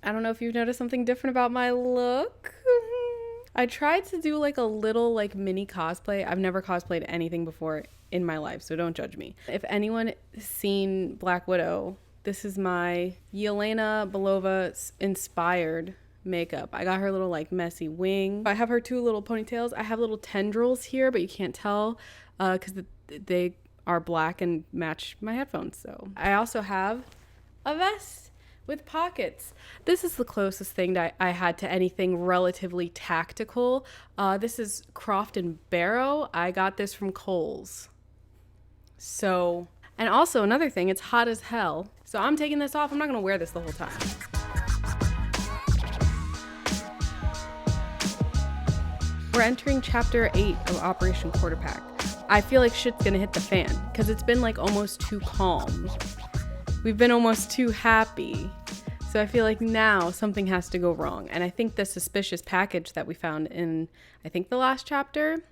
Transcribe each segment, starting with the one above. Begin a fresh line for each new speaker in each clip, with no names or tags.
I don't know if you've noticed something different about my look. I tried to do like a little like mini cosplay. I've never cosplayed anything before in my life, so don't judge me. If anyone has seen Black Widow, this is my Yelena Belova inspired makeup. I got her little like messy wing. I have her two little ponytails. I have little tendrils here, but you can't tell because they are black and match my headphones. So I also have a vest with pockets. This is the closest thing that I had to anything relatively tactical. This is Croft and Barrow. I got this from Kohl's. So, and also another thing, it's hot as hell. So I'm taking this off. I'm not gonna wear this the whole time. We're entering chapter 8 of Operation Quarterpack. I feel like shit's gonna hit the fan because it's been like almost too calm. We've been almost too happy. So I feel like now something has to go wrong. And I think the suspicious package that we found in, I think the last chapter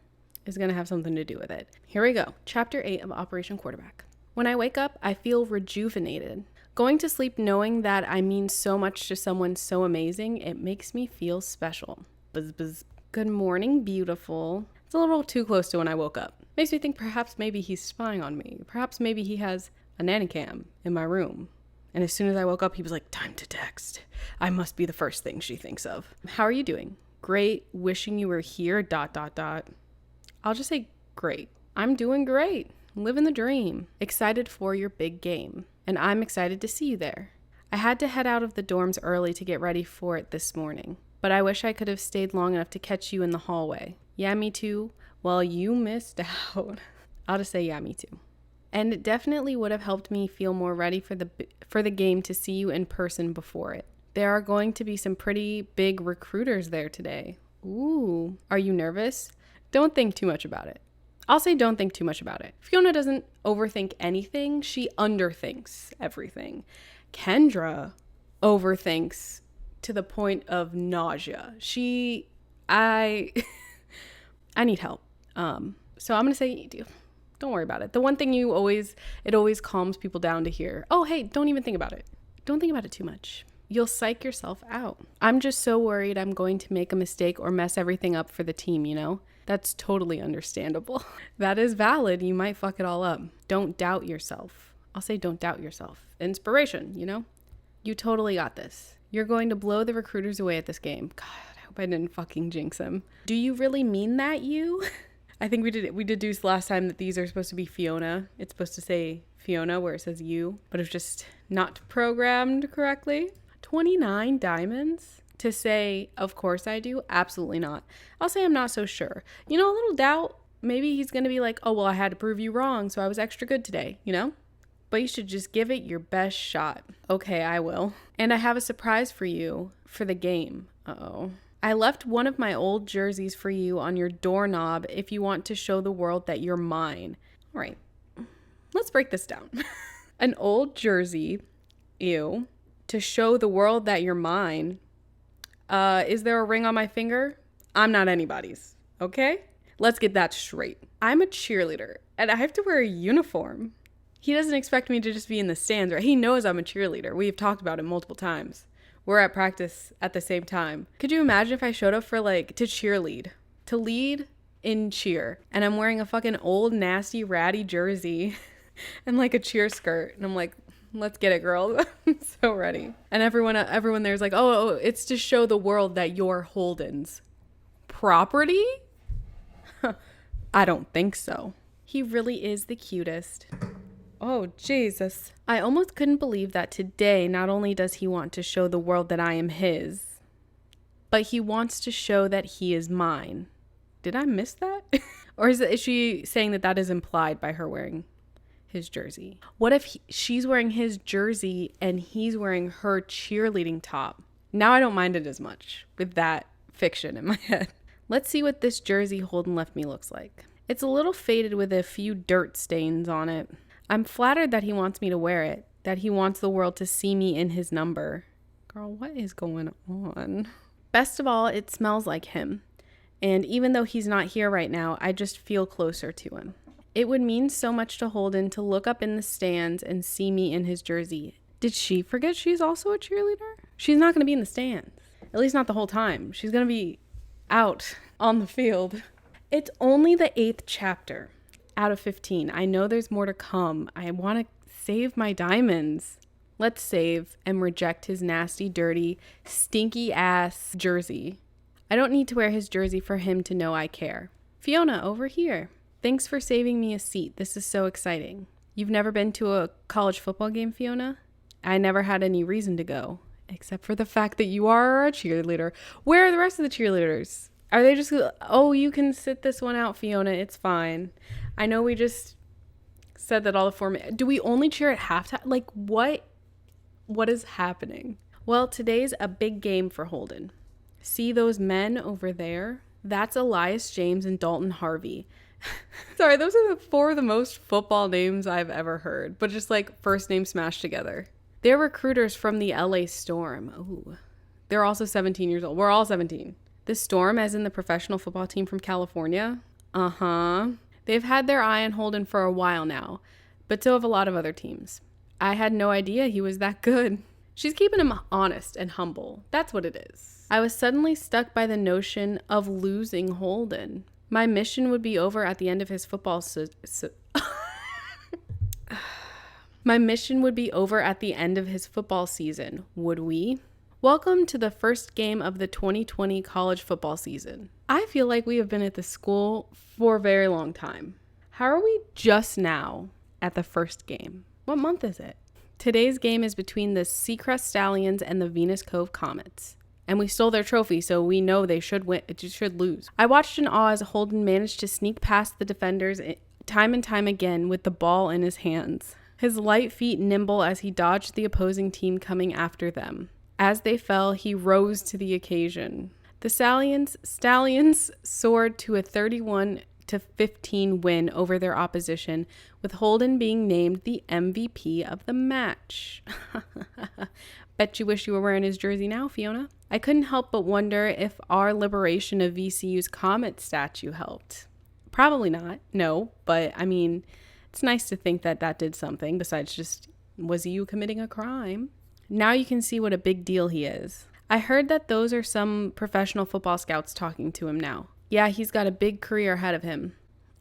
is going to have something to do with it. Here we go. Chapter 8 of Operation Quarterback. When I wake up, I feel rejuvenated. Going to sleep knowing that I mean so much to someone so amazing, it makes me feel special. Buzz, buzz. Good morning, beautiful. It's a little too close to when I woke up. Makes me think perhaps maybe he's spying on me. Perhaps maybe he has a nanny cam in my room. And as soon as I woke up, he was like, time to text. I must be the first thing she thinks of. How are you doing? Great. Wishing you were here, ... I'll just say great. I'm doing great. Living the dream. Excited for your big game. And I'm excited to see you there. I had to head out of the dorms early to get ready for it this morning. But I wish I could have stayed long enough to catch you in the hallway. Yeah, me too. Well, you missed out. I'll just say yeah, me too. And it definitely would have helped me feel more ready for the game to see you in person before it. There are going to be some pretty big recruiters there today. Ooh, are you nervous? Don't think too much about it. I'll say don't think too much about it. Fiona doesn't overthink anything. She underthinks everything. Kendra overthinks to the point of nausea. I need help. So I'm going to say you do. Don't worry about it. The one thing it always calms people down to hear, oh, hey, don't even think about it. Don't think about it too much. You'll psych yourself out. I'm just so worried I'm going to make a mistake or mess everything up for the team, you know? That's totally understandable. That is valid. You might fuck it all up. Don't doubt yourself. I'll say don't doubt yourself. Inspiration, you know? You totally got this. You're going to blow the recruiters away at this game. God, I hope I didn't fucking jinx him. Do you really mean that, you? I think we deduced last time that these are supposed to be Fiona. It's supposed to say Fiona where it says you, but it's just not programmed correctly. 29 diamonds? To say, of course I do? Absolutely not. I'll say I'm not so sure. You know, a little doubt. Maybe he's going to be like, oh, well, I had to prove you wrong, so I was extra good today, you know? But you should just give it your best shot. Okay, I will. And I have a surprise for you for the game. Uh-oh. I left one of my old jerseys for you on your doorknob if you want to show the world that you're mine. All right, let's break this down. An old jersey, ew, to show the world that you're mine. Is there a ring on my finger? I'm not anybody's, okay? Let's get that straight. I'm a cheerleader, and I have to wear a uniform. He doesn't expect me to just be in the stands, right? He knows I'm a cheerleader. We've talked about it multiple times. We're at practice at the same time. Could you imagine if I showed up for to cheerlead, to lead in cheer, and I'm wearing a fucking old, nasty, ratty jersey and like a cheer skirt, and I'm like, let's get it, girl. I'm so ready. And everyone there's like, oh, it's to show the world that you're Holden's property? I don't think so. He really is the cutest. Oh, Jesus. I almost couldn't believe that today, not only does he want to show the world that I am his, but he wants to show that he is mine. Did I miss that? Or is she saying that is implied by her wearing his jersey? What if she's wearing his jersey and he's wearing her cheerleading top? Now I don't mind it as much with that fiction in my head. Let's see what this jersey Holden left me looks like. It's a little faded with a few dirt stains on it. I'm flattered that he wants me to wear it, that he wants the world to see me in his number. Girl, what is going on? Best of all, it smells like him. And even though he's not here right now, I just feel closer to him. It would mean so much to Holden to look up in the stands and see me in his jersey. Did she forget she's also a cheerleader? She's not going to be in the stands. At least not the whole time. She's going to be out on the field. It's only the 8th chapter out of 15. I know there's more to come. I want to save my diamonds. Let's save and reject his nasty, dirty, stinky ass jersey. I don't need to wear his jersey for him to know I care. Fiona, over here. Thanks for saving me a seat. This is so exciting. You've never been to a college football game, Fiona? I never had any reason to go, except for the fact that you are a cheerleader. Where are the rest of the cheerleaders? Are they just, oh, you can sit this one out, Fiona. It's fine. I know we just said that all the do we only cheer at halftime? Like, what is happening? Well, today's a big game for Holden. See those men over there? That's Elias James and Dalton Harvey. Sorry, those are four of the most football names I've ever heard, but just like first name smashed together. They're recruiters from the LA Storm. Ooh. They're also 17 years old. We're all 17. The Storm, as in the professional football team from California? Uh-huh. They've had their eye on Holden for a while now, but so have a lot of other teams. I had no idea he was that good. She's keeping him honest and humble. That's what it is. I was suddenly stuck by the notion of losing Holden. My mission would be over at the end of his football My mission would be over at the end of his football season, would we? Welcome to the first game of the 2020 college football season. I feel like we have been at this school for a very long time. How are we just now at the first game? What month is it? Today's game is between the Seacrest Stallions and the Venus Cove Comets. And we stole their trophy, so we know they should win. It should lose. I watched in awe as Holden managed to sneak past the defenders time and time again with the ball in his hands. His light feet nimble as he dodged the opposing team coming after them. As they fell, he rose to the occasion. The Stallions soared to a 31-15 win over their opposition, with Holden being named the MVP of the match. Bet you wish you were wearing his jersey now, Fiona. I couldn't help but wonder if our liberation of VCU's Comet statue helped. Probably not, no, but I mean, it's nice to think that that did something besides just, was you committing a crime? Now you can see what a big deal he is. I heard that those are some professional football scouts talking to him now. Yeah, he's got a big career ahead of him.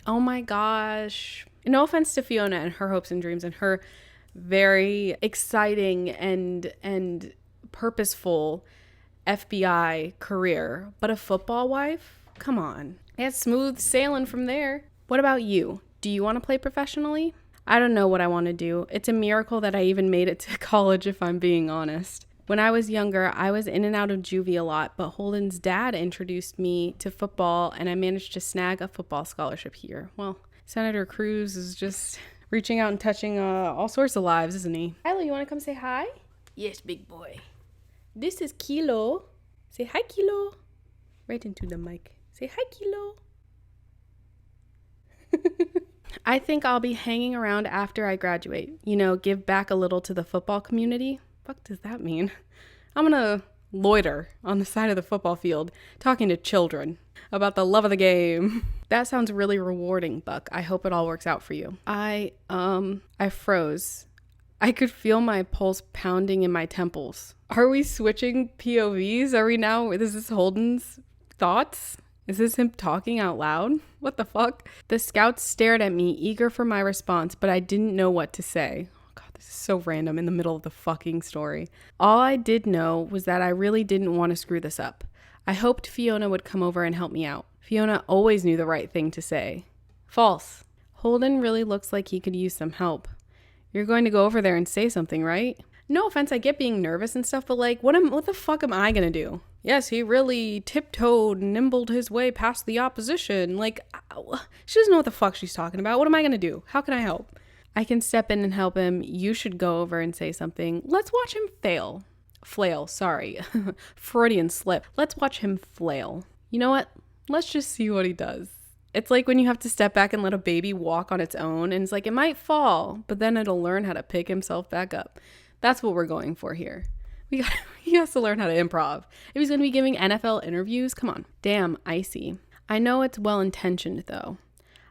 Oh my gosh. No offense to Fiona and her hopes and dreams and her very exciting and purposeful FBI career, but a football wife? Come on. It's smooth sailing from there. What about you? Do you want to play professionally? I don't know what I want to do. It's a miracle that I even made it to college, if I'm being honest. When I was younger, I was in and out of juvie a lot, but Holden's dad introduced me to football, and I managed to snag a football scholarship here. Well, Senator Cruz is just reaching out and touching all sorts of lives, isn't he? Kylo, you want to come say hi? Yes, big boy. This is Kilo. Say hi, Kilo. Right into the mic. Say hi, Kilo. I think I'll be hanging around after I graduate. You know, give back a little to the football community. Fuck does that mean? I'm gonna loiter on the side of the football field talking to children about the love of the game. That sounds really rewarding, Buck. I hope it all works out for you. I froze. I could feel my pulse pounding in my temples. Are we switching POVs? Are we now, is this Holden's thoughts? Is this him talking out loud? What the fuck? The scouts stared at me, eager for my response, but I didn't know what to say. Oh God, this is so random in the middle of the fucking story. All I did know was that I really didn't want to screw this up. I hoped Fiona would come over and help me out. Fiona always knew the right thing to say. False. Holden really looks like he could use some help. You're going to go over there and say something, right? No offense, I get being nervous and stuff, but like, what the fuck am I gonna do? Yes, he really tiptoed, nimbled his way past the opposition. Like, she doesn't know what the fuck she's talking about. What am I gonna do? How can I help? I can step in and help him. You should go over and say something. Let's watch him flail, sorry. Freudian slip. Let's watch him flail. You know what? Let's just see what he does. It's like when you have to step back and let a baby walk on its own, and it's like, it might fall, but then it'll learn how to pick himself back up. That's what we're going for here. He has to learn how to improv. If he's going to be giving NFL interviews, come on. Damn, icy. I know it's well-intentioned, though.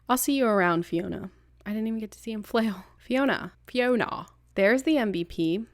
I'll see you around, Fiona. I didn't even get to see him flail. Fiona. There's the MVP.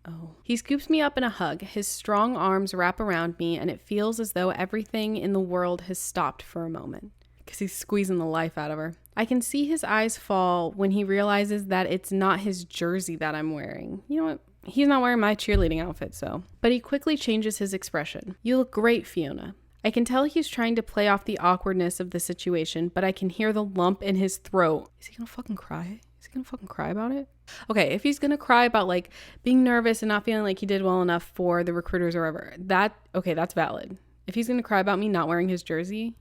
Oh. He scoops me up in a hug. His strong arms wrap around me, and it feels as though everything in the world has stopped for a moment. Because he's squeezing the life out of her. I can see his eyes fall when he realizes that it's not his jersey that I'm wearing. You know what? He's not wearing my cheerleading outfit, so. But he quickly changes his expression. You look great, Fiona. I can tell he's trying to play off the awkwardness of the situation, but I can hear the lump in his throat. Is he gonna fucking cry? Is he gonna fucking cry about it? Okay, if he's gonna cry about like being nervous and not feeling like he did well enough for the recruiters or whatever, that's valid. If he's gonna cry about me not wearing his jersey,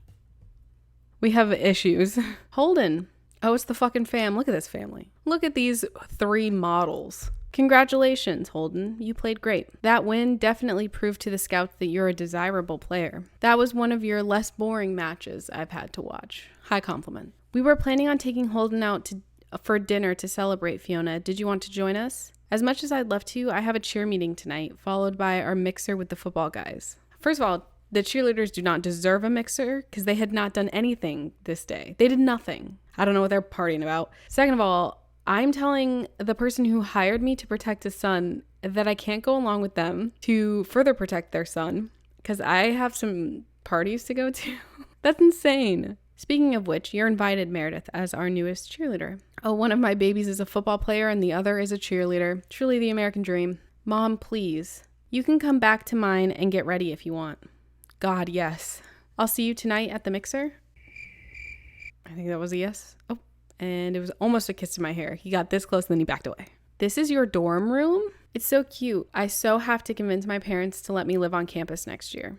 we have issues. Holden. Oh, it's the fucking fam. Look at this family. Look at these 3 models. Congratulations, Holden. You played great. That win definitely proved to the scouts that you're a desirable player. That was one of your less boring matches I've had to watch. High compliment. We were planning on taking Holden out for dinner to celebrate, Fiona. Did you want to join us? As much as I'd love to, I have a cheer meeting tonight, followed by our mixer with the football guys. First of all, the cheerleaders do not deserve a mixer because they had not done anything this day. They did nothing. I don't know what they're partying about. Second of all, I'm telling the person who hired me to protect his son that I can't go along with them to further protect their son because I have some parties to go to. That's insane. Speaking of which, you're invited, Meredith, as our newest cheerleader. Oh, one of my babies is a football player and the other is a cheerleader. Truly the American dream. Mom, please. You can come back to mine and get ready if you want. God, yes. I'll see you tonight at the mixer. I think that was a yes. Oh, and it was almost a kiss to my hair. He got this close and then he backed away. This is your dorm room? It's so cute. I so have to convince my parents to let me live on campus next year.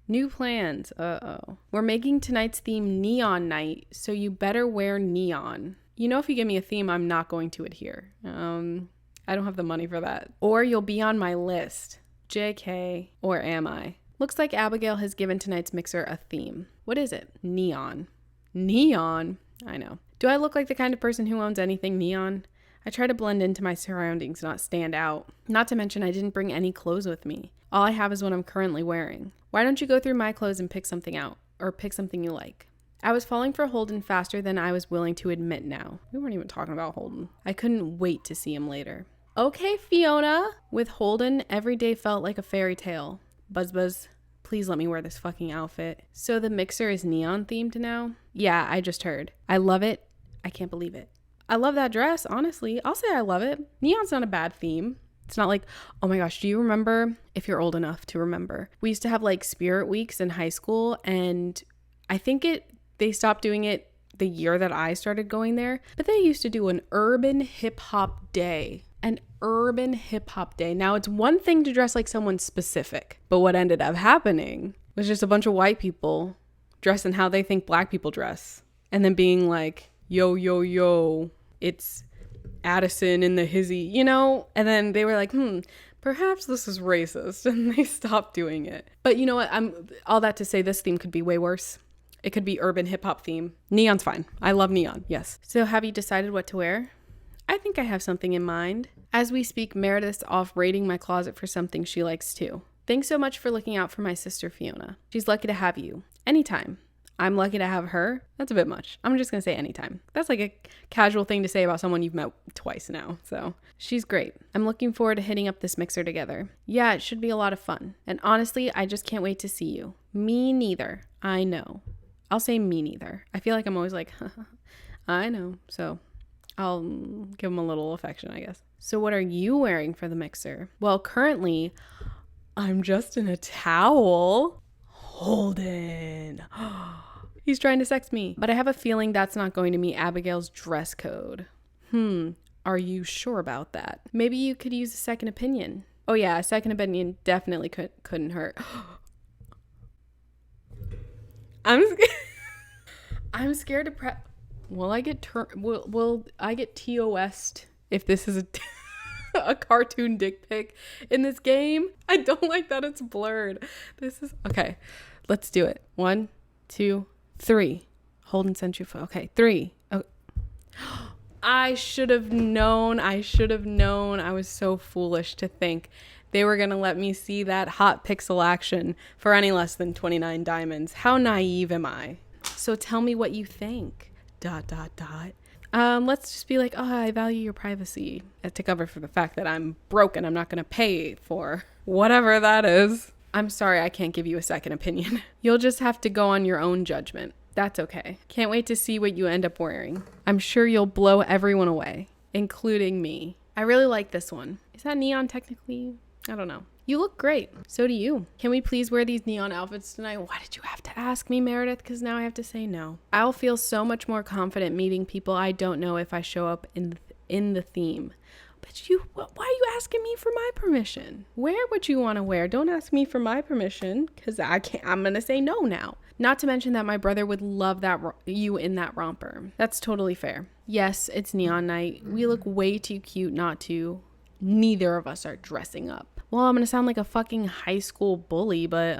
New plans. Uh-oh. We're making tonight's theme neon night, so you better wear neon. You know, if you give me a theme, I'm not going to adhere. I don't have the money for that. Or you'll be on my list. JK, or am I? Looks like Abigail has given tonight's mixer a theme. What is it? Neon. Neon? I know. Do I look like the kind of person who owns anything neon? I try to blend into my surroundings, not stand out. Not to mention I didn't bring any clothes with me. All I have is what I'm currently wearing. Why don't you go through my clothes and pick something out? Or pick something you like? I was falling for Holden faster than I was willing to admit now. We weren't even talking about Holden. I couldn't wait to see him later. Okay, Fiona. With Holden, every day felt like a fairy tale. Buzz buzz. Please let me wear this fucking outfit. So the mixer is neon themed now? Yeah, I just heard. I love it. I can't believe it. I love that dress, honestly. I'll say I love it. Neon's not a bad theme. It's not like, oh my gosh, do you remember, if you're old enough to remember, we used to have like spirit weeks in high school, and I think they stopped doing it the year that I started going there, but they used to do an urban hip hop day. An urban hip hop day. Now, it's one thing to dress like someone specific, but what ended up happening was just a bunch of white people dressing how they think black people dress, and then being like, yo, yo, yo, it's Addison in the hizzy, you know? And then they were like, perhaps this is racist, and they stopped doing it. But you know what? All that to say, this theme could be way worse. It could be urban hip hop theme. Neon's fine. I love neon. Yes. So have you decided what to wear? I think I have something in mind. As we speak, Meredith's off raiding my closet for something she likes too. Thanks so much for looking out for my sister Fiona. She's lucky to have you. Anytime. I'm lucky to have her. That's a bit much. I'm just going to say anytime. That's like a casual thing to say about someone you've met twice now. So she's great. I'm looking forward to hitting up this mixer together. Yeah, it should be a lot of fun. And honestly, I just can't wait to see you. Me neither. I know. I'll say me neither. I feel like I'm always like, I know. So I'll give him a little affection, I guess. So what are you wearing for the mixer? Well, currently, I'm just in a towel. Holden. He's trying to sex me. But I have a feeling that's not going to meet Abigail's dress code. Are you sure about that? Maybe you could use a second opinion. Oh yeah, a second opinion definitely couldn't hurt. I'm scared to prep. Will I get will I get TOS'd if this is a cartoon dick pic in this game? I don't like that it's blurred. This is okay. Let's do it. 1, 2, 3. Holden sent you. Okay, 3. Okay. I should have known. I was so foolish to think they were going to let me see that hot pixel action for any less than 29 diamonds. How naive am I? So tell me what you think. ... Let's just be like, oh, I value your privacy to cover for the fact that I'm broken. I'm not going to pay for whatever that is. I'm sorry, I can't give you a second opinion. You'll just have to go on your own judgment. That's okay. Can't wait to see what you end up wearing. I'm sure you'll blow everyone away, including me. I really like this one. Is that neon technically? I don't know. You look great. So do you. Can we please wear these neon outfits tonight? Why did you have to ask me, Meredith? Because now I have to say no. I'll feel so much more confident meeting people I don't know if I show up in the theme. But why are you asking me for my permission? Wear what you want to wear. Don't ask me for my permission because I'm going to say no now. Not to mention that my brother would love you in that romper. That's totally fair. Yes, it's neon night. We look way too cute not to. Neither of us are dressing up. Well, I'm going to sound like a fucking high school bully, but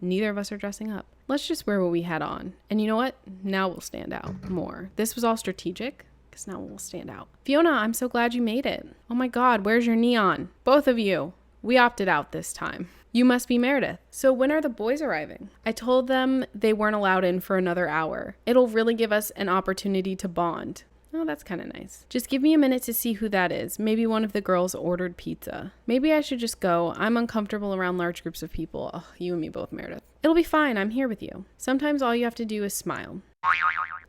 neither of us are dressing up. Let's just wear what we had on. And you know what? Now we'll stand out more. This was all strategic because now we'll stand out. Fiona, I'm so glad you made it. Oh my God, where's your neon? Both of you. We opted out this time. You must be Meredith. So when are the boys arriving? I told them they weren't allowed in for another hour. It'll really give us an opportunity to bond. Oh, that's kind of nice. Just give me a minute to see who that is. Maybe one of the girls ordered pizza. Maybe I should just go. I'm uncomfortable around large groups of people. Oh, you and me both, Meredith. It'll be fine. I'm here with you. Sometimes all you have to do is smile.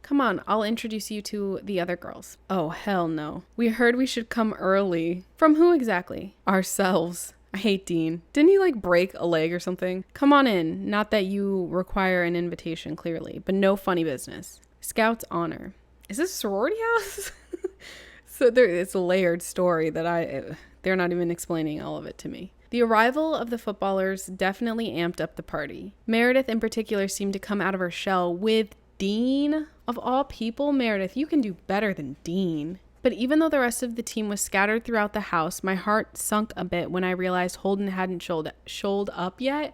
Come on, I'll introduce you to the other girls. Oh, hell no. We heard we should come early. From who exactly? Ourselves. I hate Dean. Didn't he break a leg or something? Come on in. Not that you require an invitation, clearly, but no funny business. Scout's honor. Is this a sorority house? So it's a layered story that they're not even explaining all of it to me. The arrival of the footballers definitely amped up the party. Meredith in particular seemed to come out of her shell with Dean. Of all people, Meredith, you can do better than Dean. But even though the rest of the team was scattered throughout the house, my heart sunk a bit when I realized Holden hadn't shown up yet.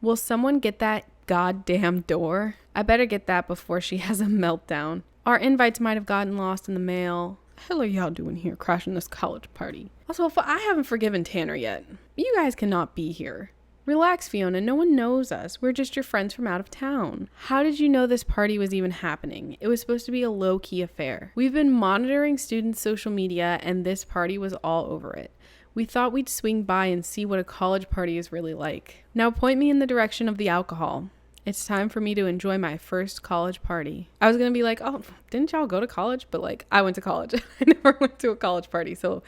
Will someone get that goddamn door? I better get that before she has a meltdown. Our invites might have gotten lost in the mail. What the hell are y'all doing here crashing this college party? Also, I haven't forgiven Tanner yet. You guys cannot be here. Relax, Fiona. No one knows us. We're just your friends from out of town. How did you know this party was even happening? It was supposed to be a low-key affair. We've been monitoring students' social media, and this party was all over it. We thought we'd swing by and see what a college party is really like. Now point me in the direction of the alcohol. It's time for me to enjoy my first college party. I was going to be like, oh, didn't y'all go to college? But I went to college. I never went to a college party, so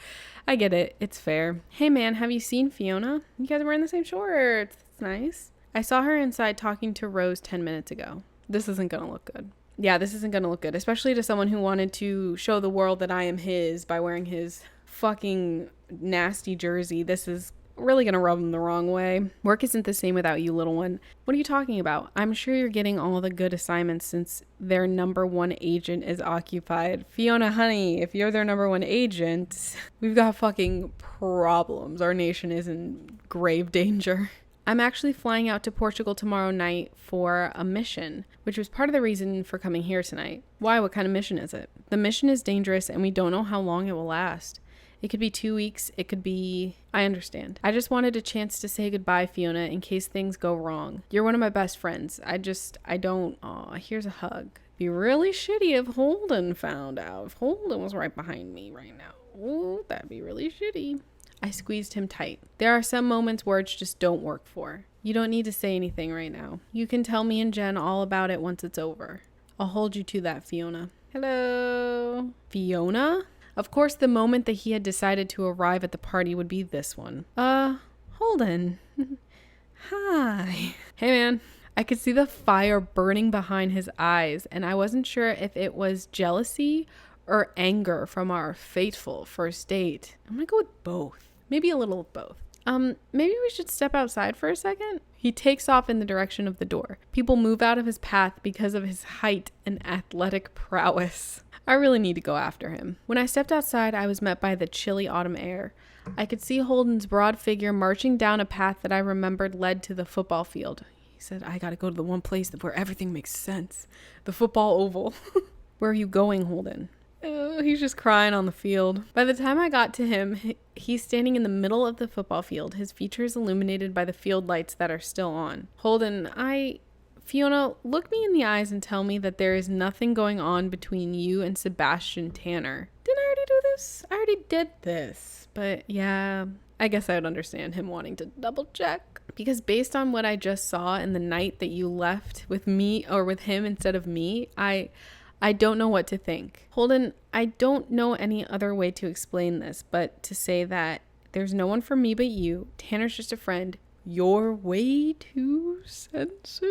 I get it. It's fair. Hey man, have you seen Fiona? You guys are wearing the same shorts. That's nice. I saw her inside talking to Rose 10 minutes ago. This isn't going to look good. Yeah, this isn't going to look good, especially to someone who wanted to show the world that I am his by wearing his fucking nasty jersey. This is really gonna rub them the wrong way. Work isn't the same without you, little one. What are you talking about? I'm sure you're getting all the good assignments since their number one agent is occupied. Fiona, honey, if you're their number one agent, we've got fucking problems. Our nation is in grave danger. I'm actually flying out to Portugal tomorrow night for a mission, which was part of the reason for coming here tonight. Why? What kind of mission is it? The mission is dangerous and we don't know how long it will last. It could be 2 weeks. It could be... I understand. I just wanted a chance to say goodbye, Fiona, in case things go wrong. You're one of my best friends. I don't... Aw, here's a hug. Be really shitty if Holden found out. If Holden was right behind me right now. Ooh, that'd be really shitty. I squeezed him tight. There are some moments words just don't work for. You don't need to say anything right now. You can tell me and Jen all about it once it's over. I'll hold you to that, Fiona. Hello? Fiona? Of course, the moment that he had decided to arrive at the party would be this one. Holden. Hi. Hey, man. I could see the fire burning behind his eyes, and I wasn't sure if it was jealousy or anger from our fateful first date. I'm gonna go with both. Maybe a little of both. Maybe we should step outside for a second? He takes off in the direction of the door. People move out of his path because of his height and athletic prowess. I really need to go after him. When I stepped outside, I was met by the chilly autumn air. I could see Holden's broad figure marching down a path that I remembered led to the football field. He said, I gotta go to the one place where everything makes sense. The football oval. Where are you going, Holden? He's just crying on the field. By the time I got to him, he's standing in the middle of the football field, his features illuminated by the field lights that are still on. Holden, Fiona, look me in the eyes and tell me that there is nothing going on between you and Sebastian Tanner. Didn't I already do this? I already did this. But yeah, I guess I would understand him wanting to double check. Because based on what I just saw in the night that you left with me or with him instead of me, I don't know what to think. Holden, I don't know any other way to explain this, but to say that there's no one for me but you. Tanner's just a friend. You're way too sensitive.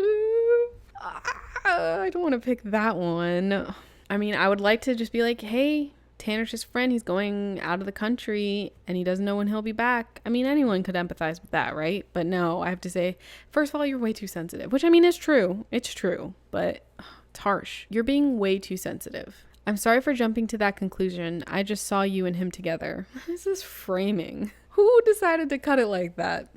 I don't want to pick that one. I mean, I would like to just be like, hey, Tanner's just a friend. He's going out of the country and he doesn't know when he'll be back. I mean, anyone could empathize with that, right? But no, I have to say, first of all, you're way too sensitive, which I mean is true. It's true, but it's harsh. You're being way too sensitive. I'm sorry for jumping to that conclusion. I just saw you and him together. What is this framing? Who decided to cut it like that?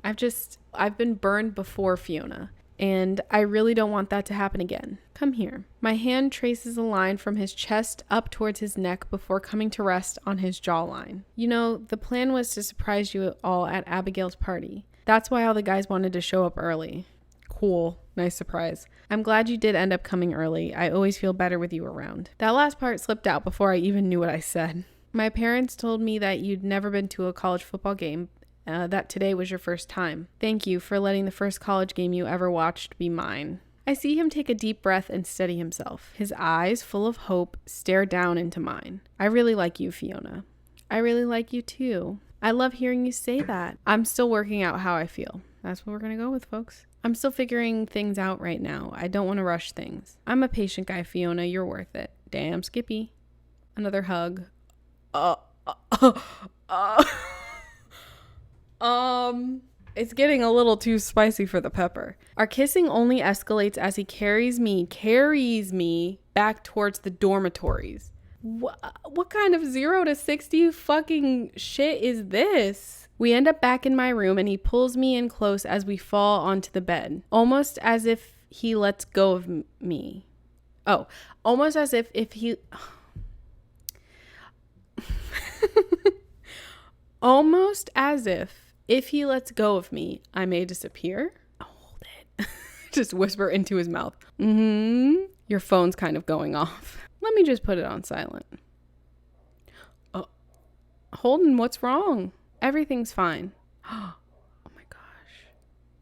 I've been burned before, Fiona, and I really don't want that to happen again. Come here. My hand traces a line from his chest up towards his neck before coming to rest on his jawline. You know, the plan was to surprise you all at Abigail's party. That's why all the guys wanted to show up early. Cool. Nice surprise. I'm glad you did end up coming early. I always feel better with you around. That last part slipped out before I even knew what I said. My parents told me that you'd never been to a college football game, that today was your first time. Thank you for letting the first college game you ever watched be mine. I see him take a deep breath and steady himself. His eyes, full of hope, stare down into mine. I really like you, Fiona. I really like you too. I love hearing you say that. I'm still working out how I feel. That's what we're going to go with, folks. I'm still figuring things out right now. I don't want to rush things. I'm a patient guy, Fiona. You're worth it. Damn, Skippy. Another hug. It's getting a little too spicy for the pepper. Our kissing only escalates as he carries me back towards the dormitories. What kind of 0 to 60 fucking shit is this? We end up back in my room and he pulls me in close as we fall onto the bed. Almost as if he lets go of me. Oh, almost as if he... Almost as if he lets go of me, I may disappear. Hold it. Just whisper into his mouth. Your phone's kind of going off. Let me just put it on silent. Holden, what's wrong? Everything's fine. Oh my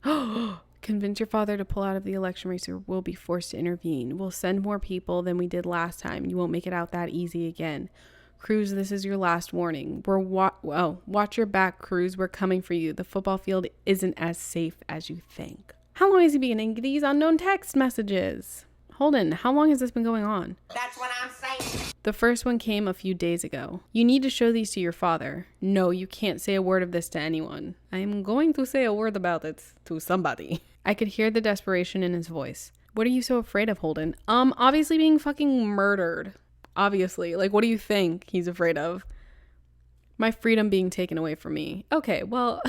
gosh. Convince your father to pull out of the election race or we'll be forced to intervene. We'll send more people than we did last time. You won't make it out that easy again. Cruz, this is your last warning. Watch your back, Cruz. We're coming for you. The football field isn't as safe as you think. How long has he been getting these unknown text messages? Holden, how long has this been going on? That's what I'm saying. The first one came a few days ago. You need to show these to your father. No, you can't say a word of this to anyone. I'm going to say a word about it to somebody. I could hear the desperation in his voice. What are you so afraid of, Holden? Obviously being fucking murdered. Obviously. Like, what do you think he's afraid of? My freedom being taken away from me. Okay, well,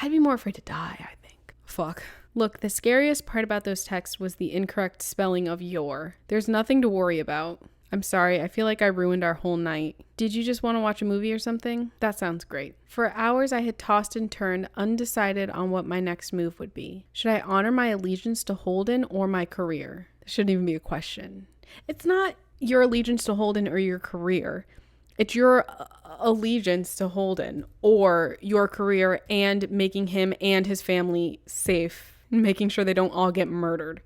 I'd be more afraid to die, I think. Fuck. Look, the scariest part about those texts was the incorrect spelling of your. There's nothing to worry about. I'm sorry, I feel like I ruined our whole night. Did you just want to watch a movie or something? That sounds great. For hours, I had tossed and turned, undecided on what my next move would be. Should I honor my allegiance to Holden or my career? There shouldn't even be a question. It's not your allegiance to Holden or your career. It's your allegiance to Holden or your career and making him and his family safe, making sure they don't all get murdered.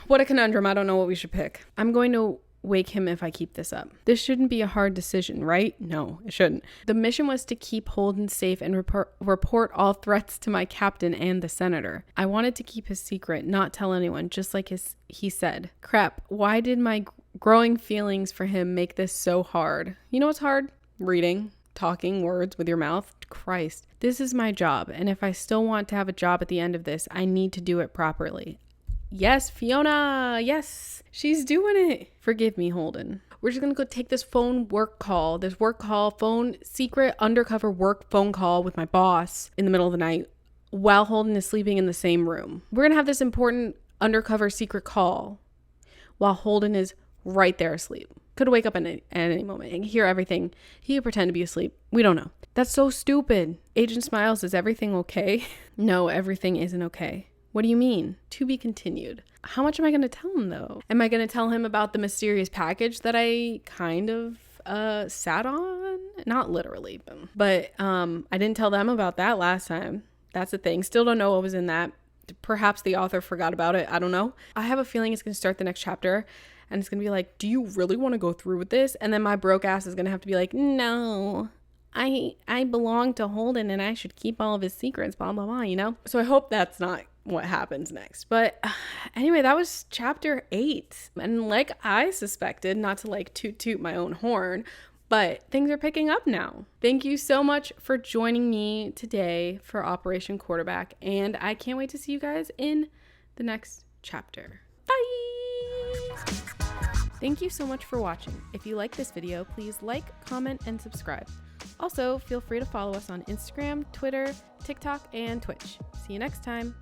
What a conundrum. I don't know what we should pick. I'm going to wake him if I keep this up. This shouldn't be a hard decision, right? No, it shouldn't. The mission was to keep Holden safe and report all threats to my captain and the senator. I wanted to keep his secret, not tell anyone, just like he said. Crap, why did my growing feelings for him make this so hard? You know what's hard? Reading, talking words with your mouth. Christ, this is my job, and if I still want to have a job at the end of this, I need to do it properly. Yes, Fiona, yes, she's doing it. Forgive me, Holden. We're just gonna go take this phone secret undercover work phone call with my boss in the middle of the night while Holden is sleeping in the same room. We're gonna have this important undercover secret call while Holden is right there asleep. Could wake up at any moment and hear everything. He could pretend to be asleep. We don't know. That's so stupid. Agent smiles. Is everything okay? No, everything isn't okay. What do you mean? To be continued. How much am I going to tell him though? Am I going to tell him about the mysterious package that I kind of sat on? Not literally, but I didn't tell them about that last time. That's the thing. Still don't know what was in that. Perhaps the author forgot about it. I don't know. I have a feeling it's going to start the next chapter and it's going to be like, do you really want to go through with this? And then my broke ass is going to have to be like, no, I belong to Holden and I should keep all of his secrets, blah, blah, blah, you know? So I hope that's not what happens next. But anyway, that was chapter 8. And like I suspected, not to like toot my own horn, but things are picking up now. Thank you so much for joining me today for Operation Quarterback. And I can't wait to see you guys in the next chapter. Bye! Thank you so much for watching. If you like this video, please like, comment, and subscribe. Also, feel free to follow us on Instagram, Twitter, TikTok, and Twitch. See you next time.